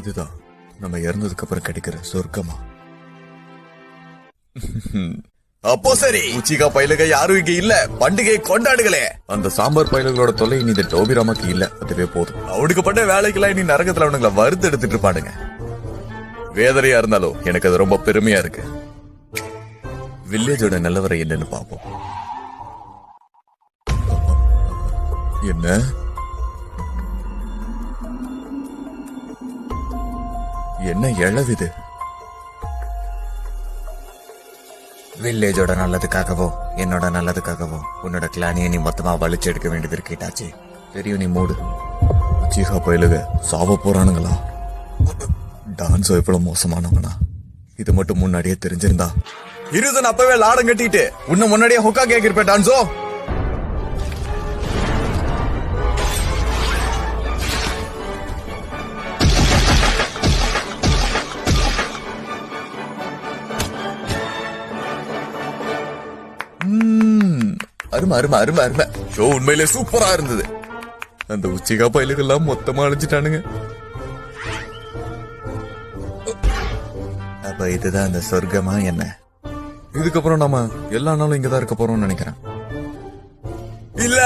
இதுதான் நம்ம இறந்ததுக்கு அப்புறம் கிடைக்கிற சொர்க்கமா? அப்போ சரி, உச்சிகா பயிலுக யாரும் இங்க இல்ல, பண்டிகை கொண்டாடுகளே. அந்த சாம்பார் பயிலுகளோட தொல்லை இனி இந்த டோபிராமாக்கு இல்ல, அதுவே போதும். அவனுக்கு பண்ண வேலைக்கெல்லாம் இனி நரகத்துல அவனுங்களை வறுத்து எடுத்துட்டு இருப்பானுங்க. வேதனையா இருந்தாலும் எனக்கு அது ரொம்ப பெருமையா இருக்கு. வில்லேஜோட நிலவரம் என்னன்னு பாப்போம். என்ன என்ன இழவிது? வில்லேஜோட நல்லதுக்காகவோ என்னோட நல்லதுக்காகவோ உன்னோட கிளானியை நீ மொத்தமா வலிச்சு எடுக்க வேண்டியது இருக்கீட்டாச்சு. தெரியும், நீ மூடு. உச்சிகா பயிலுக சாவ போறானுங்களா? டான்ஸ் எவ்வளவு மோசமானவங்கண்ணா. இது மட்டும் முன்னாடியே தெரிஞ்சிருந்தா இருதன் அப்பவே லாடம் கட்டிட்டு உன்ன முன்னாடியே ஹொக்கா கேக்கிருப்பேன். டான்ஸோ அருமை அருமை அருமை அருமை. ஷோ உண்மையிலே சூப்பரா இருந்தது. அந்த உச்சிகா பயிலுகெல்லாம் மொத்தமா அழிஞ்சிட்டானுங்க. அப்ப இதுதான் அந்த சொர்க்கமா என்ன? இதுக்கப்புறம் நாம எல்லா நாளும் இங்கதான் இருக்க போறோம்னு நினைக்கிறேன். இல்ல